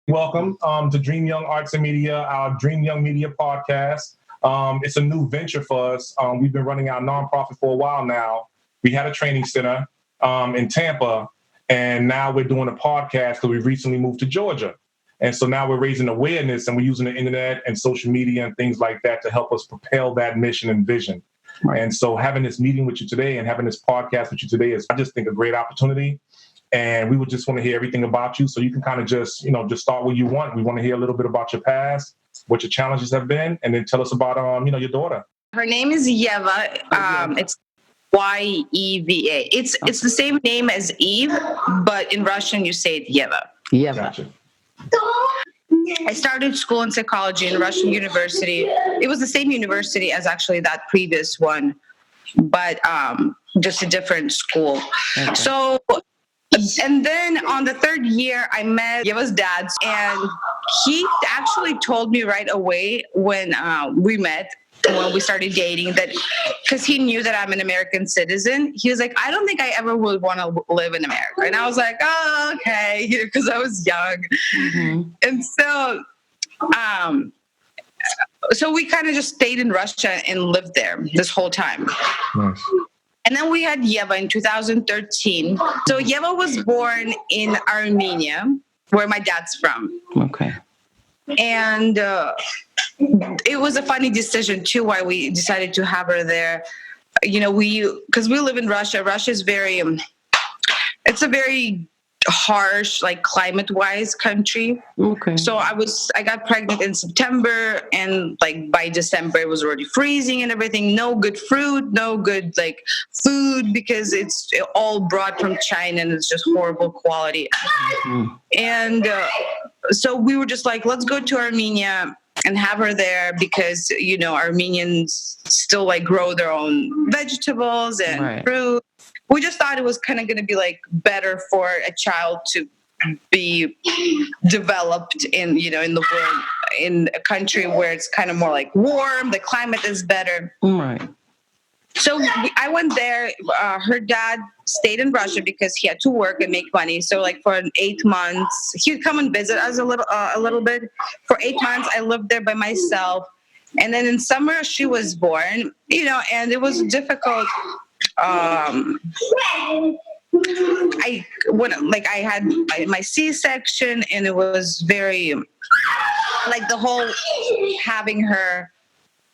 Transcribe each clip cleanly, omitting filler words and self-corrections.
Welcome to Dream Young Arts and Media, our Dreamyoungmedia podcast. It's a new venture for us. We've been running our nonprofit for a while now. We had a training center in Tampa, and now we're doing a podcast because we recently moved to Georgia. And so now we're raising awareness, and we're using the internet and social media and things like that to help us propel that mission and vision. Right. And so having this meeting with you today and having this podcast with you today is, I just think, a great opportunity. And we would just want to hear everything about you. So you can kind of just start where you want. We want to hear a little bit about your past, what your challenges have been, and then tell us about, your daughter. Her name is Yeva. It's Yeva. It's the same name as Eve, but in Russian you say it Yeva. Yeva. Gotcha. I started school in psychology in Russian university. It was the same university as actually that previous one, but just a different school. Okay. So, and then on the third year, I met Yeva's dad, and he actually told me right away when we met, when we started dating, that because he knew that I'm an American citizen, he was like, I don't think I ever would want to live in America. And I was like, oh, okay, because I was young. Mm-hmm. And so we kind of just stayed in Russia and lived there this whole time. Nice. And then we had Yeva in 2013. So Yeva was born in Armenia, where my dad's from. Okay. And it was a funny decision, too, why we decided to have her there. Because we live in Russia. Russia is it's a very harsh, like climate-wise country. Okay. So I got pregnant in September, and like by December it was already freezing and everything. No good fruit, no good like food, because it's all brought from China and it's just horrible quality. Mm-hmm. And so we were just like, let's go to Armenia and have her there, because Armenians still like grow their own vegetables and fruit. We just thought it was kind of going to be like better for a child to be developed in the world, in a country where it's kind of more like warm, the climate is better. Right. So I went there. Her dad stayed in Russia because he had to work and make money. So like for 8 months, he would come and visit us a little bit. For 8 months, I lived there by myself. And then in summer, she was born, and it was difficult. I had my C-section, and it was very like the whole having her.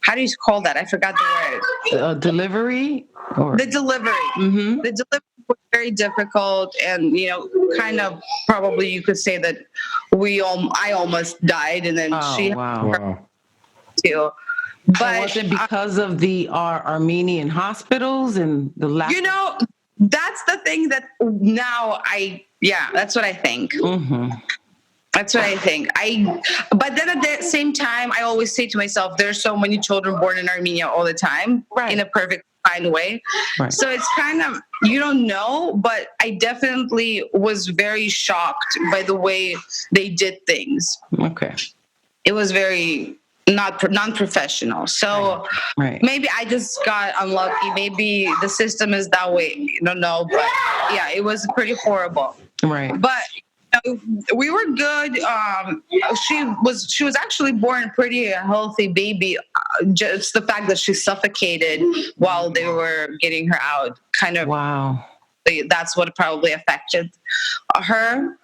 How do you call that? I forgot the word. Delivery? The delivery. Mm-hmm. The delivery was very difficult, and kind of probably you could say that I almost died, and then she. Wow. Too. But was it because of the Armenian hospitals and the lack? That's the thing that now that's what I think. Mm-hmm. That's what I think. But then at the same time, I always say to myself, there's so many children born in Armenia all the time, in a perfect fine way. Right. So it's kind of, you don't know, but I definitely was very shocked by the way they did things. Okay. It was very non-professional. So maybe I just got unlucky. Maybe the system is that way. I don't know. But yeah, it was pretty horrible. Right. But we were good. She was actually born a pretty healthy baby. Just the fact that she suffocated while they were getting her out, kind of. Wow. That's what probably affected her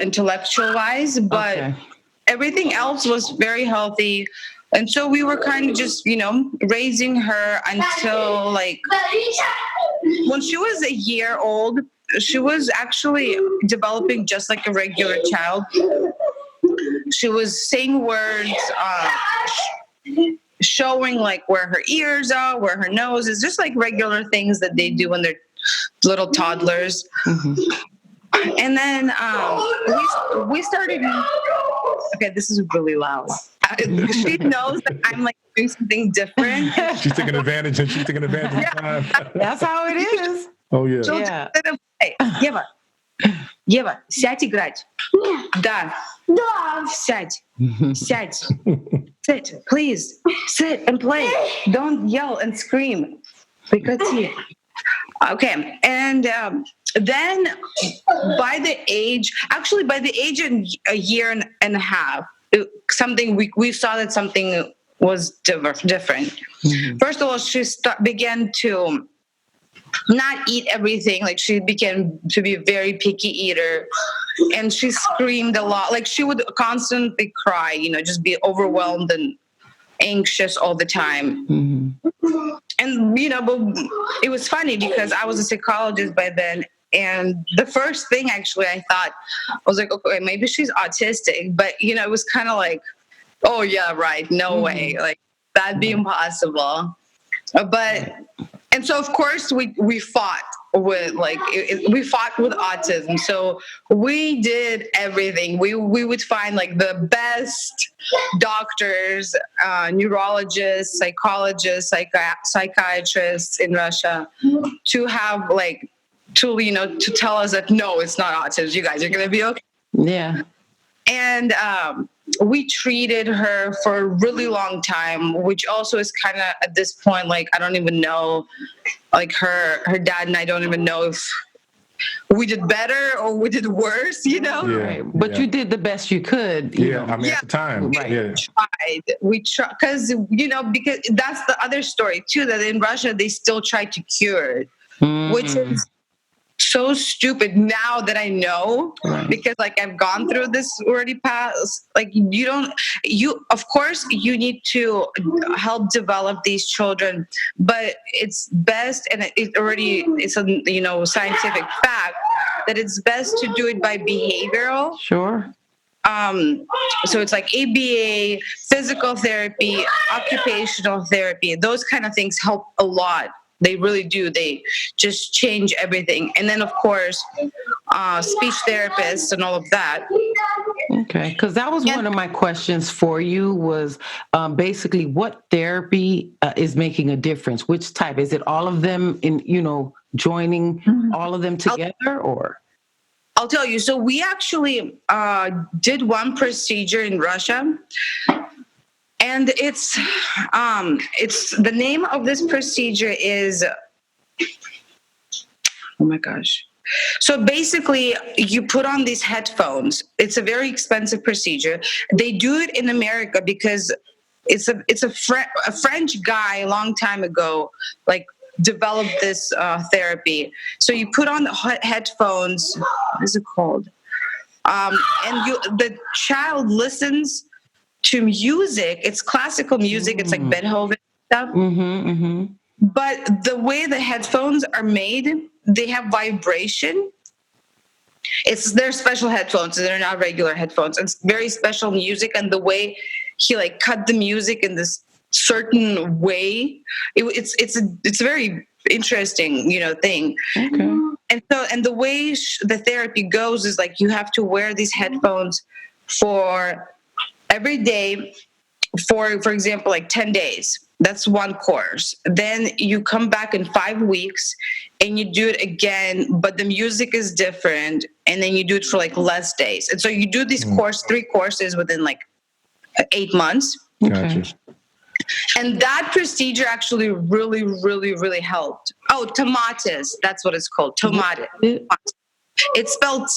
intellectual-wise, but everything else was very healthy. And so we were kind of just, raising her until like when she was a year old. She was actually developing just like a regular child. She was saying words, showing like where her ears are, where her nose is, just like regular things that they do when they're little toddlers. Mm-hmm. And then we started. Okay, this is really loud. She knows that I'm like doing something different. She's taking advantage of time. That's how it is. Oh yeah. Ева, сядь играть. Да. Сядь. Sit, please. Sit and play. Don't yell and scream. Прекрати. Okay, and then by the age of a year and a half, something we saw that something was different. Mhm. First of all, she began to not eat everything. Like, she began to be a very picky eater, and she screamed a lot. Like, she would constantly cry, just be overwhelmed and anxious all the time. Mhm. And but it was funny because I was a psychologist by then, and the first thing actually I thought, I was like, okay, maybe she's autistic, but it was kind of like, oh yeah, right, no way, like that'd be impossible. But and so of course we fought with we fought with autism. So we did everything. We would find like the best doctors, neurologists, psychologists, psychiatrists in Russia to have to tell us that no, it's not autism. You guys are gonna be okay. Yeah. And we treated her for a really long time, which also is kind of at this point, like, I don't even know, like her dad and I don't even know if we did better or we did worse, Right. But you did the best you could. I mean, at the time. Right. We tried because because that's the other story too, that in Russia they still try to cure it, which is so stupid now that I know, because like I've gone through this already past. Like, of course you need to help develop these children, but it's best, and it's a scientific fact that it's best to do it by behavioral. Sure. So it's like ABA, physical therapy, occupational therapy, those kind of things help a lot. They really do. They just change everything. And then, of course, speech therapists and all of that. Okay, because that was one of my questions for you was basically what therapy is making a difference? Which type? Is it all of them in, joining all of them together, or? I'll tell you. So we actually did one procedure in Russia. And it's the name of this procedure is, oh my gosh. So basically you put on these headphones. It's a very expensive procedure. They do it in America because it's a French guy a long time ago, like, developed this therapy. So you put on the headphones, what is it called? And the child listens to music. It's classical music. It's like Beethoven stuff. But the way the headphones are made, they have vibration. They're special headphones. They're not regular headphones. It's very special music, and the way he cut the music in this certain way, it's a very interesting thing. Okay. And the way the therapy goes is like you have to wear these headphones for every day for example, like 10 days. That's one course. Then you come back in 5 weeks and you do it again, but the music is different. And then you do it for less days. And so you do these 3 courses within 8 months. Gotcha. And that procedure actually really, really, really helped. Oh, Tomatis. That's what it's called. Tomatis. It's spelled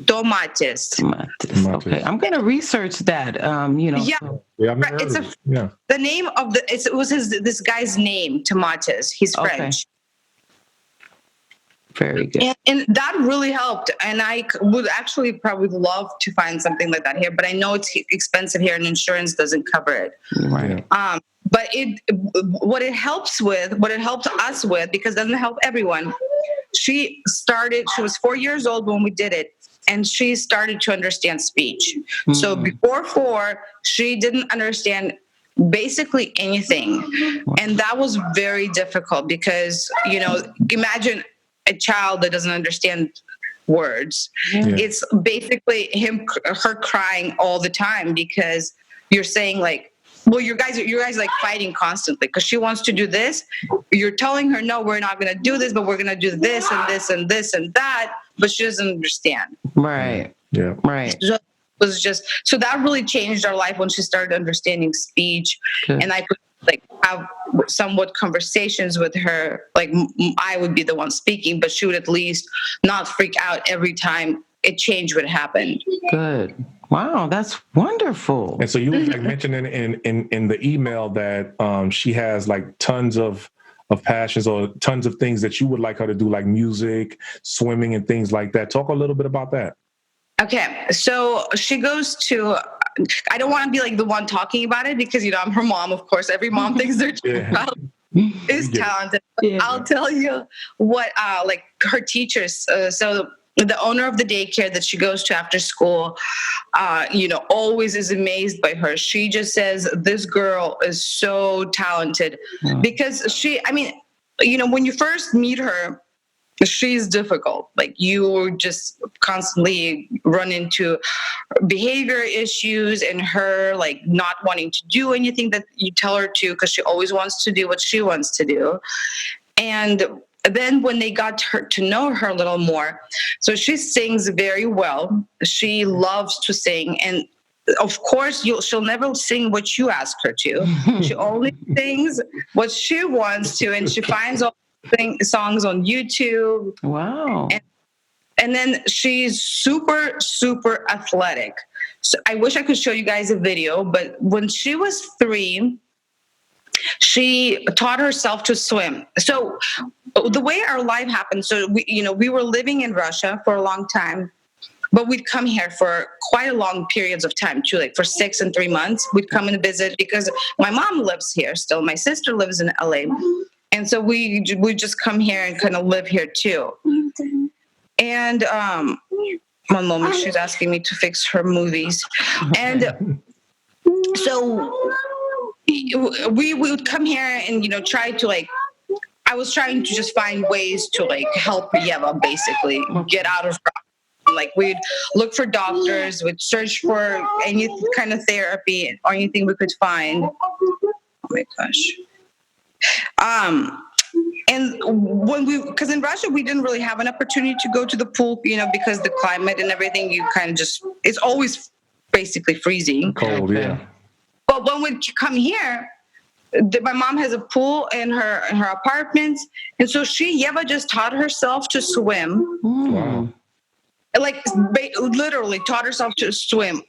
Tomatis. Tomatis. Okay, I'm going to research that. Yeah, the name of it was this guy's name, Tomatis. He's French. Very good. And that really helped. And I would actually probably love to find something like that here, but I know it's expensive here and insurance doesn't cover it. Right. But what it helps us with, because it doesn't help everyone. She was 4 years old when we did it, and she started to understand speech. So before 4, she didn't understand basically anything. And that was very difficult because, imagine a child that doesn't understand words. Yeah. It's basically her crying all the time because you're saying well, you guys fighting constantly because she wants to do this. You're telling her, no, we're not going to do this, but we're going to do this and this and this and that. But she doesn't understand. Right. Yeah. Right. So that really changed our life when she started understanding speech. Good. And I put have somewhat conversations with her. Like I would be the one speaking, but she would at least not freak out every time a change would happen. Good. Wow, that's wonderful. And so you were like mentioning in the email that she has like tons of passions or tons of things that you would like her to do, like music, swimming, and things like that. Talk a little bit about that. Okay, so she goes to, I don't want to be like the one talking about it because, I'm her mom, of course. Every mom thinks their child is talented. But I'll tell you what, like her teachers, so the owner of the daycare that she goes to after school, always is amazed by her. She just says, this girl is so talented because when you first meet her, she's difficult. Like you just constantly run into behavior issues and her like not wanting to do anything that you tell her to because she always wants to do what she wants to do. And then when they got to know her a little more, so she sings very well. She loves to sing. And of course, she'll never sing what you ask her to. She only sings what she wants to. And she finds all songs on YouTube. Wow. And then she's super, super athletic. So I wish I could show you guys a video, but when she was 3, she taught herself to swim. So the way our life happened, so we were living in Russia for a long time, but we'd come here for quite a long periods of time too, like for 6 and 3 months. We'd come and visit because my mom lives here still. My sister lives in LA. And so we just come here and kind of live here too. And one moment, she's asking me to fix her movies. And so we would come here and, try to like, I was trying to just find ways to like help Yeva basically get out of her. Like we'd look for doctors, we'd search for any kind of therapy or anything we could find. Oh my gosh. And because in Russia, we didn't really have an opportunity to go to the pool, because the climate and everything, you kind of it's always basically freezing. Cold, yeah. But when we come here, my mom has a pool in her apartment. And so Yeva just taught herself to swim. Wow. Like literally taught herself to swim.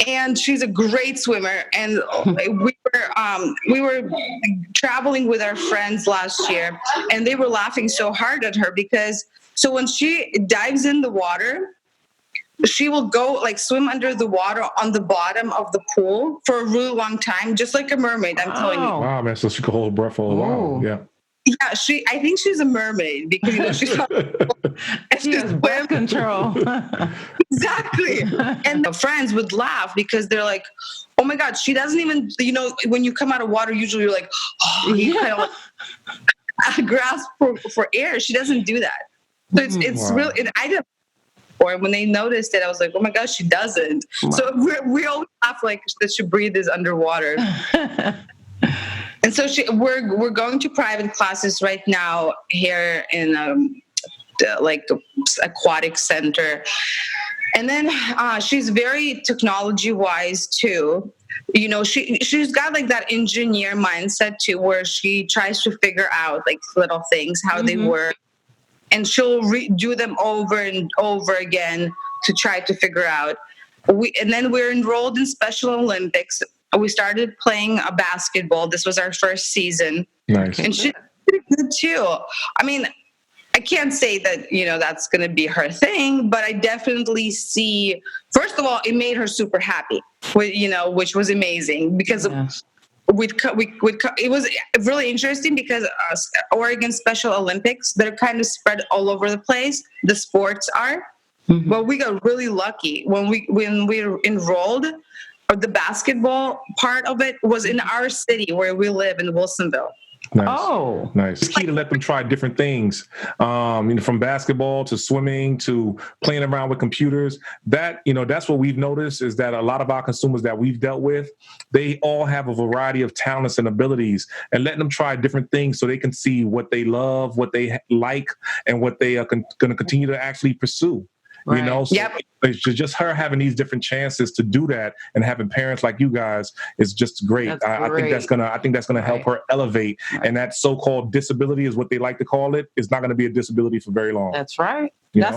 And she's a great swimmer. And we were traveling with our friends last year, and they were laughing so hard at her because when she dives in the water, she will go like swim under the water on the bottom of the pool for a really long time, just like a mermaid. I'm telling you. Wow, man! So she could hold her breath for a while. Yeah. Yeah, I think she's a mermaid because she's she has breath control. Exactly. And the friends would laugh because they're like, "Oh my God, she doesn't even." When you come out of water, usually you're like, "Oh," you kind of like grasp for air. She doesn't do that. So it's really. And I didn't. Or when they noticed it, I was like, "Oh my gosh, she doesn't." Wow. So we always laugh like that she breathes underwater. And so we're going to private classes right now here in like aquatic center. And then she's very technology wise too. She's got like that engineer mindset too, where she tries to figure out like little things, how they work. And she'll do them over and over again to try to figure out. And then we're enrolled in Special Olympics. We started playing basketball. This was our first season. Nice. And she's pretty good too. I mean, I can't say that, that's going to be her thing, but I definitely see, first of all, it made her super happy, which was amazing because it was really interesting because Oregon Special Olympics, they're kind of spread all over the place. The sports are, but we got really lucky when we enrolled. The basketball part of it was in our city where we live in Wilsonville. Nice. Oh, nice. It's key to let them try different things, from basketball to swimming to playing around with computers. That's what we've noticed is that a lot of our consumers that we've dealt with, they all have a variety of talents and abilities, and letting them try different things so they can see what they love, what they like, and what they are going to continue to actually pursue. you know? So it's just her having these different chances to do that, and having parents like you guys is just great. I think that's gonna help her elevate. And that so-called disability is what they like to call it. It's not gonna be a disability for very long. That's right. My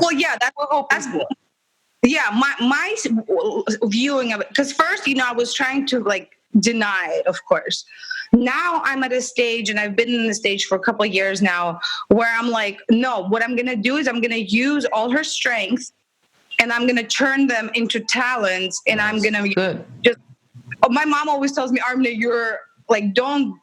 viewing of it, because first, I was trying to like deny it, of course. Now I'm at a stage, and I've been in the stage for a couple of years now, where I'm like, no, what I'm going to do is I'm going to use all her strengths, and I'm going to turn them into talents, and I'm going to just, my mom always tells me, Armine, you're like, don't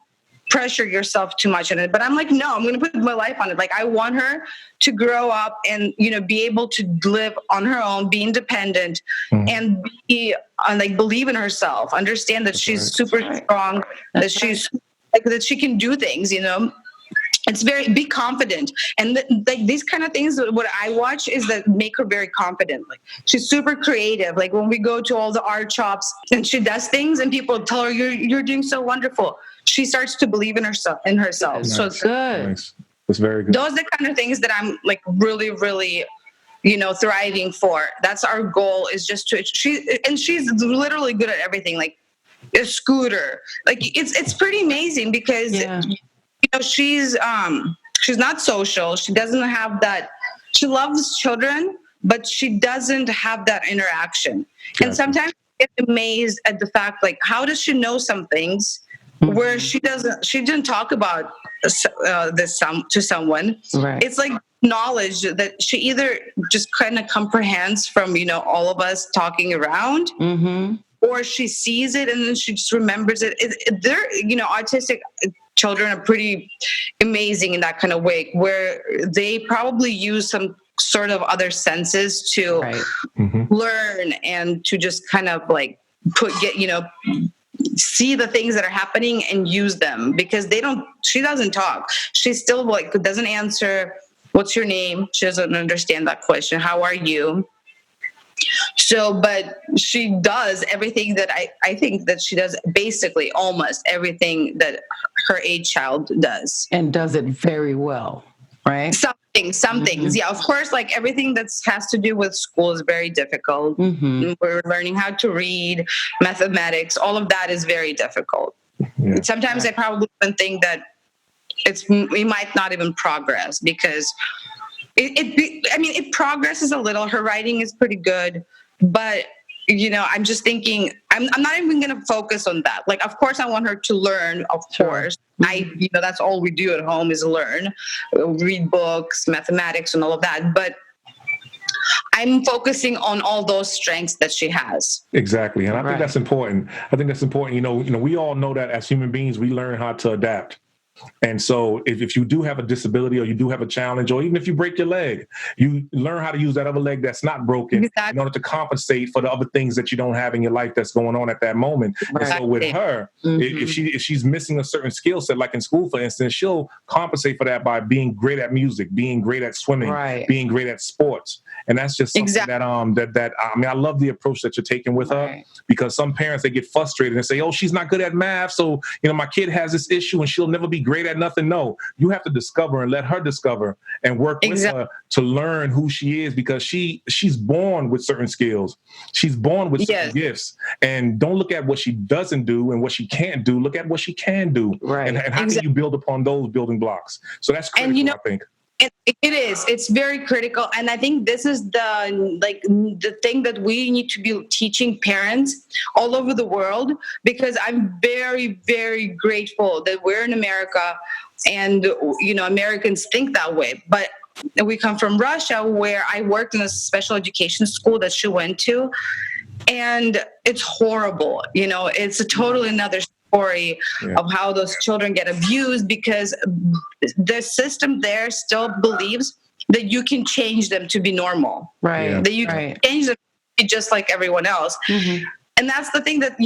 pressure yourself too much in it. But I'm like, no, I'm going to put my life on it. Like, I want her to grow up and, be able to live on her own, be independent, and be like, believe in herself, understand that she's super strong, that she's like, that she can do things, It's be confident. And like these kind of things, what I watch is that make her very confident. Like, she's super creative. Like, when we go to all the art shops and she does things and people tell her, you're doing so wonderful, she starts to believe in herself. Nice. So it's good. Nice. That's very good. Those are the kind of things that I'm like really, really, thriving for. That's our goal, is just she's literally good at everything. Like a scooter. Like it's pretty amazing because she's not social. She doesn't have that. She loves children, but she doesn't have that interaction. Gotcha. And sometimes I get amazed at the fact, like, how does she know some things where she didn't talk about this to someone. Right. It's like knowledge that she either just kind of comprehends from, all of us talking around, or she sees it and then she just remembers it. They're, autistic children are pretty amazing in that kind of way, where they probably use some sort of other senses to learn and to just kind of like see the things that are happening and use them, because she doesn't talk. She still like doesn't answer, what's your name? She doesn't understand that question. How are you? So, but she does everything that I think that she does, basically almost everything that her age child does. And does it very well, right? Some things. Yeah, of course, like everything that has to do with school is very difficult. We're learning how to read, mathematics, all of that is very difficult. Yeah. Sometimes I probably even think that we might not even progress, because it progresses a little. Her writing is pretty good, but I'm just thinking, I'm not even going to focus on that. Like, of course, I want her to learn, of course. That's all we do at home is learn, read books, mathematics, and all of that. But I'm focusing on all those strengths that she has. Exactly. And I think that's important. We all know that as human beings, we learn how to adapt. And so if you do have a disability, or you do have a challenge, or even if you break your leg, you learn how to use that other leg that's not broken in order to compensate for the other things that you don't have in your life that's going on at that moment. Right. And so with her, if she's missing a certain skill set, like in school, for instance, she'll compensate for that by being great at music, being great at swimming, being great at sports. And that's just something that I love the approach that you're taking with her, because some parents, they get frustrated and say, oh, she's not good at math, so my kid has this issue and she'll never be great at nothing. No, you have to discover and let her discover and work with her to learn who she is, because she's born with certain skills. She's born with certain gifts. And don't look at what she doesn't do and what she can't do. Look at what she can do. Right. And how can you build upon those building blocks? So that's critical, I think. It is. It's very critical. And I think this is the thing that we need to be teaching parents all over the world, because I'm very, very grateful that we're in America and, Americans think that way. But we come from Russia, where I worked in a special education school that she went to. And it's horrible. It's a totally another story of how those children get abused, because the system there still believes that you can change them to be normal, right? That you can change them to be just like everyone else. And that's the thing that,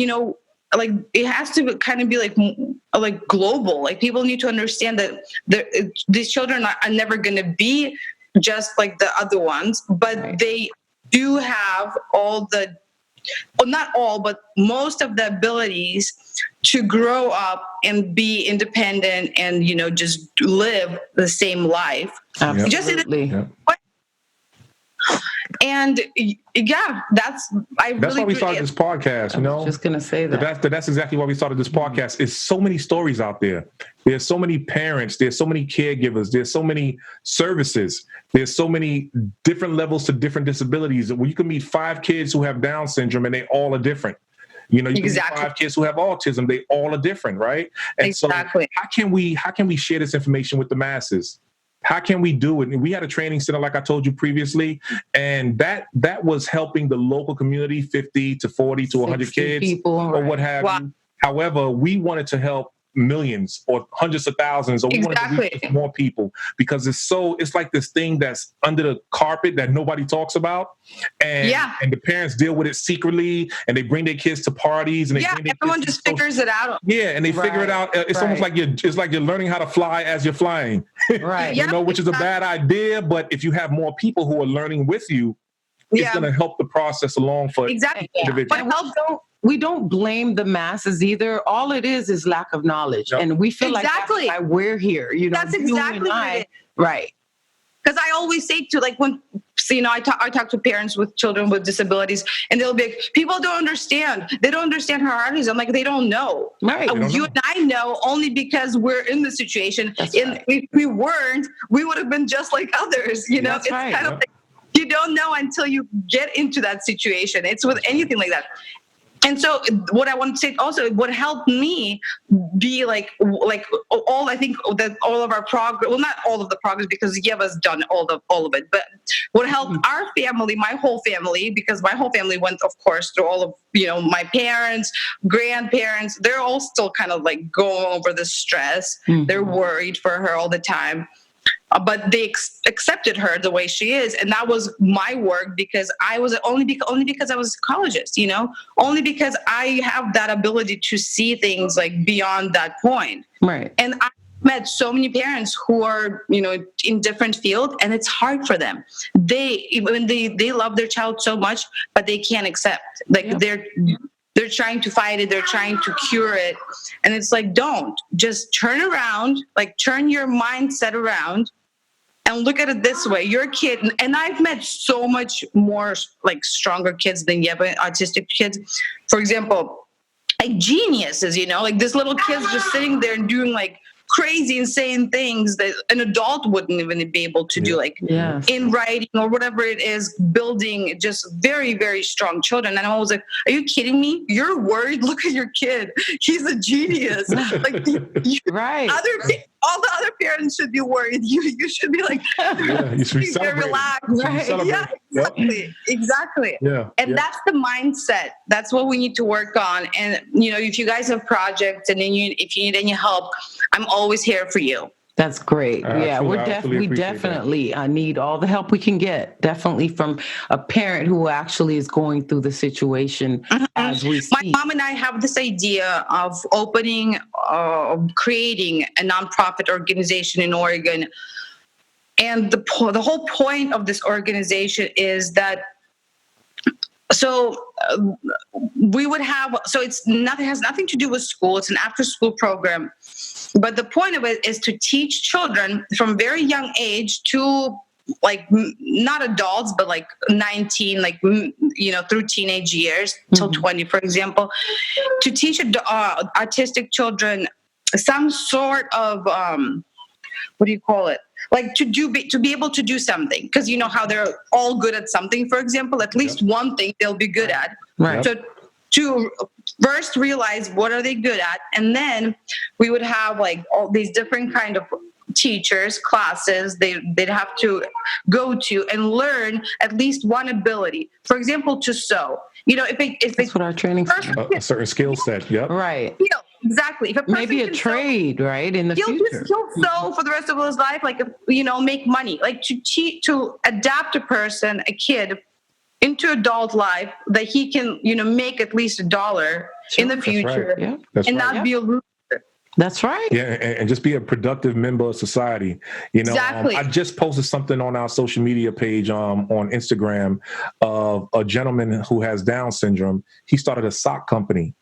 like, it has to kind of be like global. Like, people need to understand that these children are never going to be just like the other ones, but they do have not all, but most of the abilities to grow up and be independent and, just live the same life. Absolutely. And yeah, that's why we started this podcast. You know, just gonna say that. That's exactly why we started this podcast. It's so many stories out there. There's so many parents. There's so many caregivers. There's so many services. There's so many different levels to different disabilities. Well, you can meet 5 kids who have Down syndrome, and they all are different. You know, you can meet 5 kids who have autism. They all are different, right? And so, how can we share this information with the masses? How can we do it? And we had a training center, like I told you previously, and that was helping the local community, 50 to 40 to 100 kids people, or what have you. However, we wanted to help millions or hundreds of thousands, or we wanted to reach more people, because it's like this thing that's under the carpet that nobody talks about, and the parents deal with it secretly, and they bring their kids to parties, and everyone just figures it out. And they figure it out. It's almost like you're learning how to fly as you're flying, right? You know, which is a bad idea, but if you have more people who are learning with you, it's going to help the process along for individuals. But we don't blame the masses either. All it is lack of knowledge. And we feel like that's why we're here. You know, that's exactly what it is. Right. Because I always say to, like, when, you know, I talk to parents with children with disabilities, and they'll be like, people don't understand. They don't understand how hard it is. I'm like, they don't know. Right. You and I know only because we're in the situation. If we weren't, we would have been just like others. You know, it's kind of like, you don't know until you get into that situation. It's with anything like that. And so what I want to say also, what helped me be like all, I think that all of our progress, well, not all of the progress, because Yeva's done all of it, but what helped our family, my whole family, because my whole family went, of course, through all of, you know, my parents, grandparents, they're all still kind of like going over the stress. They're worried for her all the time. But they accepted her the way she is, and that was my work, because I was only because I was a psychologist, you know, only because I have that ability to see things like beyond that point. Right. And I met so many parents who are, you know, in different fields, and it's hard for them. They love their child so much, but they can't accept. Like they're trying to fight it. They're trying to cure it. And it's like, don't just turn around, like turn your mindset around and look at it this way. You're a kid. And I've met so much more like stronger kids than Yeva, autistic kids. For example, like geniuses, you know, like this little kid's just sitting there and doing like crazy, insane things that an adult wouldn't even be able to do, like in writing or whatever it is, building just very, very strong children. And I was like, are you kidding me? You're worried? Look at your kid. He's a genius. Like, right. All the other parents should be worried. You should be like, you should be relaxed. Right? Yeah, exactly. Yeah. And that's the mindset. That's what we need to work on. And, you know, if you guys have projects and then if you need any help, I'm always here for you. That's great. We definitely need all the help we can get. Definitely from a parent who actually is going through the situation as we speak. My mom and I have this idea of creating a nonprofit organization in Oregon. And the whole point of this organization is that we would have, it has nothing to do with school. It's an after-school program. But the point of it is to teach children from very young age to like not adults, but like 19, like, you know, through teenage years till 20, for example, to teach autistic children some sort of, what do you call it? Like to be able to do something, because you know how they're all good at something, for example, at least one thing they'll be good at. Right. So to first realize what are they good at, and then we would have like all these different kind of teachers, classes they'd have to go to and learn at least one ability. For example, to sew. You know, if that's what our training a certain skill set. Yep. Right. You know, exactly. If a person maybe a trade, right? In the future, he'll sew for the rest of his life. Like, you know, make money. Like to adapt a person, a kid, into adult life that he can, you know, make at least $1 in the future, and not be a loser. That's right. Yeah, and just be a productive member of society. You know, exactly. I just posted something on our social media page on Instagram of a gentleman who has Down syndrome. He started a sock company.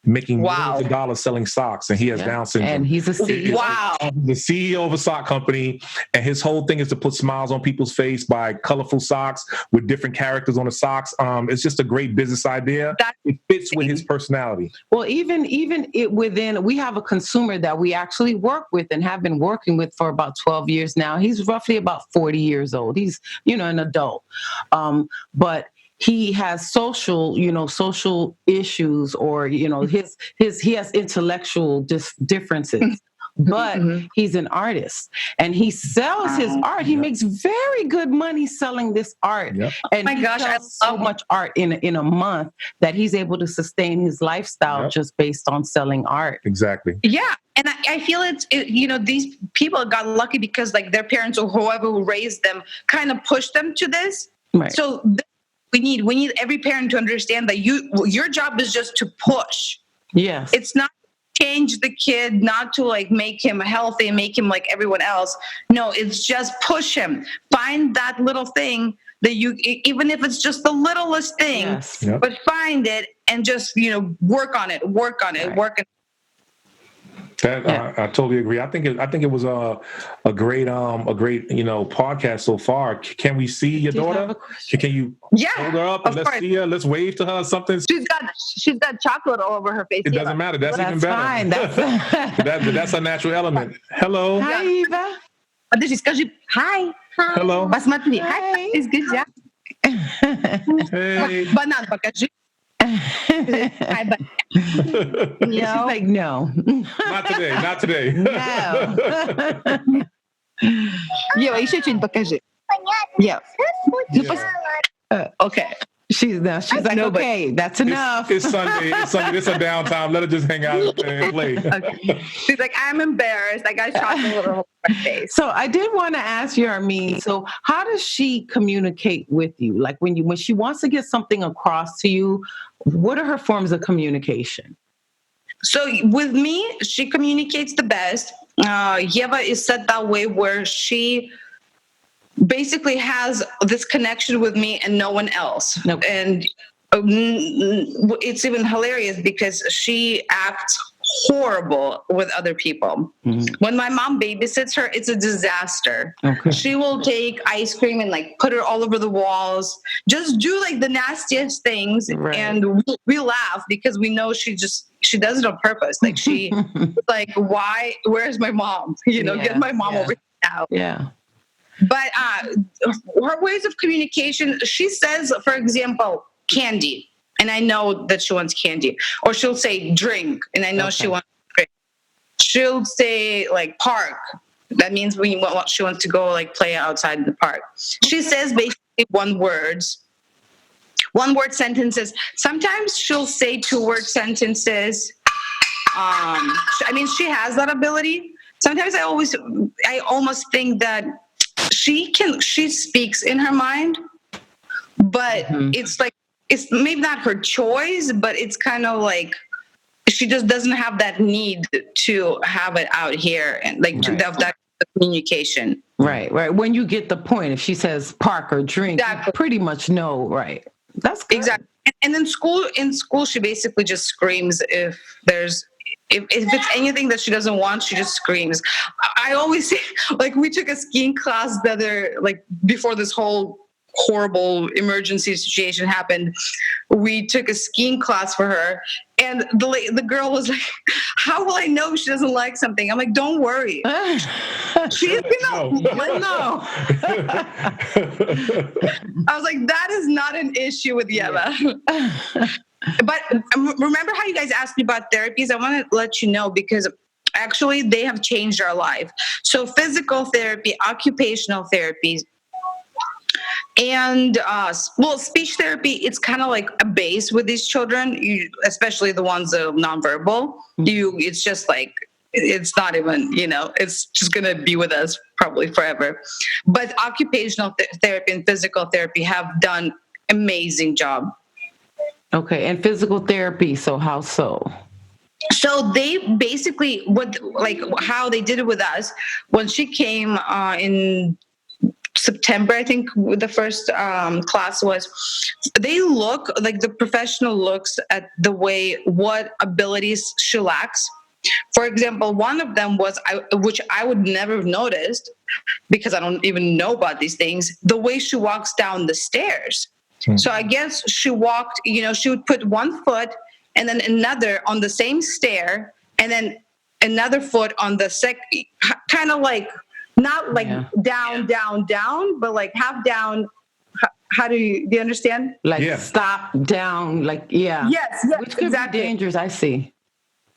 making millions of dollars selling socks, and he has Down syndrome. And he's a CEO. Wow. The CEO of a sock company, and his whole thing is to put smiles on people's face by colorful socks with different characters on the socks. It's just a great business idea. It fits with his personality. Well, even it within, we have a consumer that we actually work with and have been working with for about 12 years now. He's roughly about 40 years old. He's, an adult. But he has social issues, or, he has intellectual differences. But he's an artist, and he sells his art. He makes very good money selling this art. Yep. And he sells so much art in a month that he's able to sustain his lifestyle just based on selling art. Exactly. Yeah. And I feel these people got lucky because like their parents or whoever who raised them kind of pushed them to this. Right. So we need every parent to understand that your job is just to push. Yes. It's not change the kid, not to like make him healthy and make him like everyone else. No, it's just push him. Find that little thing that even if it's just the littlest thing, but find it and just, work on it. I totally agree. I think it was a great podcast so far. Can we see your daughter? Can you hold her up and let's see her? Let's wave to her or something. She's got chocolate all over her face. It doesn't matter. That's even better. Fine. That's a natural element. Hello. Hi, Yeva. Подожди, скажи hi. Hello. Посмотри. Hi. It's good job. Hey. Банан покажи. Hi, banana. She's like, no. Not today. No. Ева, еще что-нибудь покажи. Yeah. Okay. She's like, okay, that's enough. It's Sunday. It's a downtime. Let her just hang out and play. Okay. She's like, I'm embarrassed. I got chocolate all over my face. So I did want to ask you, Armine, so how does she communicate with you? Like when she wants to get something across to you, what are her forms of communication? So with me, she communicates the best. Yeva is set that way where she basically has this connection with me and no one else. Okay. And it's even hilarious because she acts horrible with other people. Mm-hmm. When my mom babysits her, it's a disaster. Okay. She will take ice cream and like put it all over the walls, just do like the nastiest things. Right. And we laugh because we know she does it on purpose. Like she like, where's my mom? Get my mom over here now. Yeah. But her ways of communication, she says, for example, candy. And I know that she wants candy. Or she'll say drink. And I know she wants drink. She'll say like park. That means she wants to go like play outside in the park. She says basically one word sentences. Sometimes she'll say 2-word sentences. She has that ability. Sometimes I almost think that she speaks in her mind, but it's like, it's maybe not her choice, but it's kind of like she just doesn't have that need to have it out here and like to have that communication. Right. When you get the point, if she says park or drink, you pretty much know, right? That's good. Exactly. And in school, she basically just screams if it's anything that she doesn't want, she just screams. I always say, like, we took a skiing class before this whole horrible emergency situation happened. We took a skiing class for her, and the girl was like, how will I know she doesn't like something? I'm like, don't worry. She's gonna know. I was like, that is not an issue with Yeva. Yeah. But remember how you guys asked me about therapies? I want to let you know because actually they have changed our life. So physical therapy, occupational therapies, and speech therapy, it's kind of like a base with these children, especially the ones that are nonverbal. It's just like, it's not even, it's just going to be with us probably forever. But occupational therapy and physical therapy have done amazing job. Okay. And physical therapy. So how so? So they basically, how they did it with us, when she came in September, I think the first class was, they look like the professional looks at the way, what abilities she lacks. For example, one of them was, which I would never have noticed because I don't even know about these things, the way she walks down the stairs. So I guess she walked, she would put one foot and then another on the same stair, and then another foot on the kind of like, not like down, but like half down. How do you understand? Like stop down, like, Yes, which could exactly. be dangerous, I see.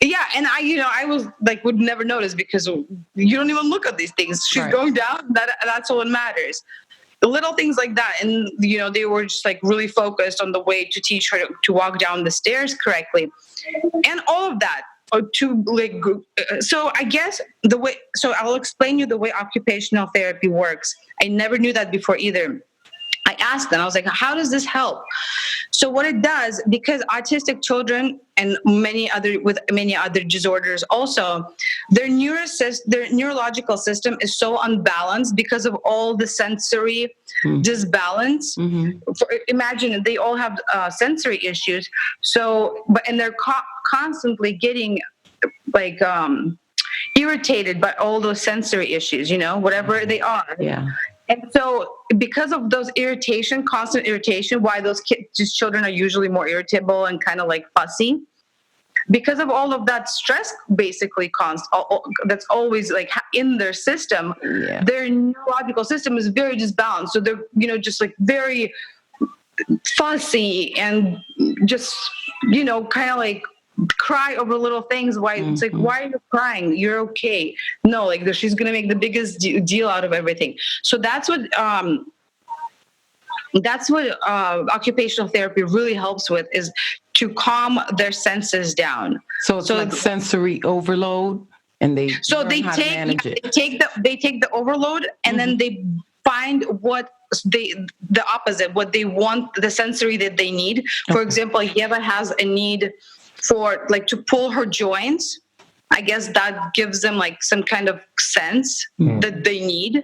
Yeah, and I was like, would never notice because you don't even look at these things. She's going down, that's all that matters. The little things like that. And, they were just like really focused on the way to teach her to walk down the stairs correctly. And all of that. So I guess so I'll explain you the way occupational therapy works. I never knew that before either. I asked them, I was like, how does this help? So what it does, because autistic children and many other disorders also, their neurological system is so unbalanced because of all the sensory disbalance. Imagine they all have sensory issues. So, and they're constantly getting like irritated by all those sensory issues, whatever they are. Yeah. And so because of those constant irritation, why these children are usually more irritable and kind of like fussy, because of all of that stress, basically that's always like in their system, their neurological system is very disbalanced. So they're, just like very fussy and just, kind of like cry over little things. Why it's like, why are you crying? You're okay. No, like she's gonna make the biggest deal out of everything. So that's what occupational therapy really helps with, is to calm their senses down. So it's like sensory overload, and they take the overload, and then they find what the opposite, what they want, the sensory that they need. For example, Yeva has a need for like to pull her joints. I guess that gives them like some kind of sense that they need.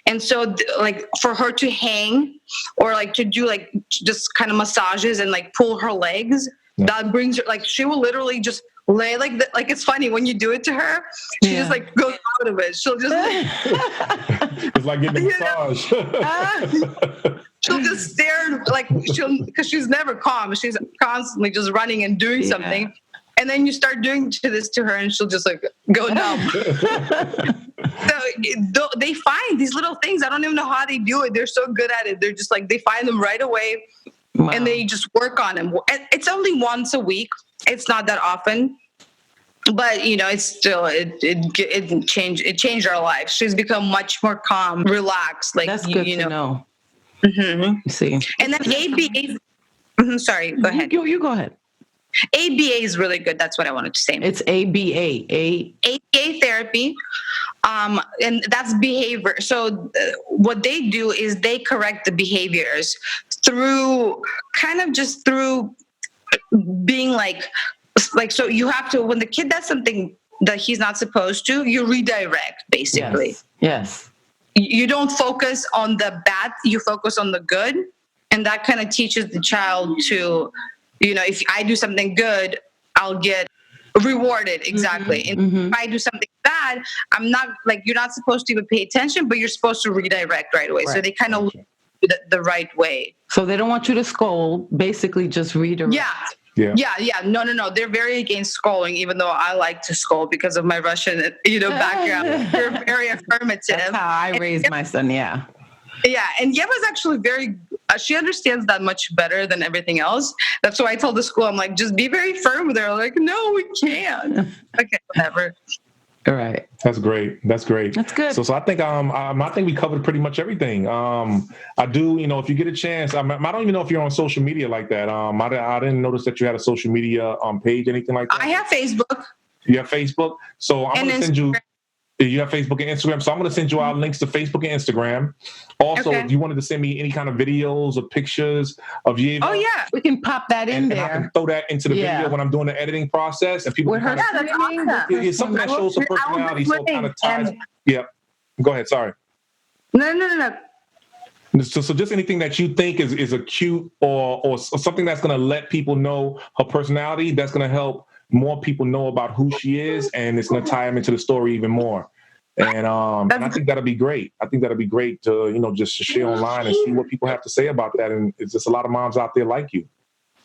And so like for her to hang or like to do like just kind of massages and like pull her legs, that brings her, like she will literally just lay like like it's funny when you do it to her, she just like goes out of it. She'll just it's like getting a massage. She'll just stare, like because she's never calm. She's constantly just running and doing something. And then you start doing this to her and she'll just like go numb. So they find these little things. I don't even know how they do it. They're so good at it. They're just like, they find them right away and they just work on them. It's only once a week. It's not that often. But it's still it changed our life. She's become much more calm, relaxed. Like that's good to know. See, and then ABA. Sorry, go ahead. You go ahead. ABA is really good. That's what I wanted to say. It's ABA therapy, and that's behavior. So what they do is they correct the behaviors through being like so you have to, when the kid does something that he's not supposed to, you redirect basically. Yes. You don't focus on the bad, you focus on the good. And that kind of teaches the child to, if I do something good, I'll get rewarded. Exactly. And if I do something bad, I'm not, like, you're not supposed to even pay attention, but you're supposed to redirect right away. Right. So they kind of look the right way. So they don't want you to scold, basically just redirect. Yeah. No. They're very against scolding, even though I like to scold because of my Russian, background. They're very affirmative. That's how I raised my son. Yeah. Yeah. And Yeva's actually she understands that much better than everything else. That's why I told the school, I'm like, just be very firm with her. Like, no, we can't. Okay, whatever. All right. That's great. That's good. So I think I think we covered pretty much everything. I do, if you get a chance, I don't even know if you're on social media like that. I didn't notice that you had a social media page, anything like that. I have Facebook. You have Facebook? So I'm going to send you. You have Facebook and Instagram. So I'm going to send you our links to Facebook and Instagram. Also, if you wanted to send me any kind of videos or pictures of Yeva. Oh, yeah. We can pop that in there. And I can throw that into the video when I'm doing the editing process. And people that's awesome. It's something that shows some personality. So it kind of ties. Yeah. Go ahead. Sorry. No. So just anything that you think is a cute or something that's going to let people know her personality, that's going to help more people know about who she is, and it's going to tie them into the story even more. And I think that'll be great. I think that'll be great to, just to share online and see what people have to say about that. And it's just a lot of moms out there like you.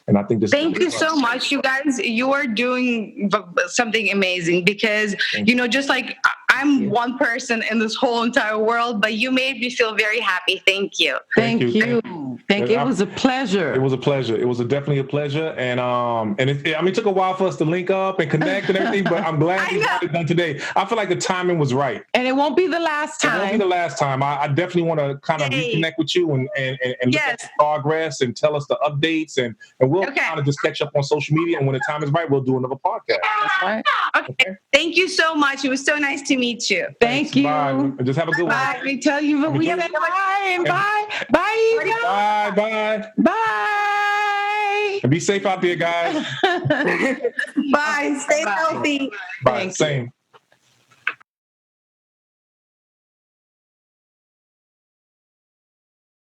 And I think this. Thank you so much, you guys. You are doing something amazing because, just like I'm one person in this whole entire world, but you made me feel very happy. Thank you. Thank you. It was a pleasure. It was a pleasure. It was definitely a pleasure. And it took a while for us to link up and connect and everything, but I'm glad we got it done today. I feel like the timing was right. And it won't be the last time. It won't be the last time. I definitely want to kind of reconnect with you and look at the progress and tell us the updates and we'll kind of just catch up on social media. And when the time is right, we'll do another podcast. That's right. Okay. Thank you so much. It was so nice to meet you. Thank you. Bye. Just have a good one. Let me tell you, but we have bye and bye. Bye, Eva. Bye. Bye. Bye. And be safe out there, guys. Bye. Stay healthy. Bye. Same.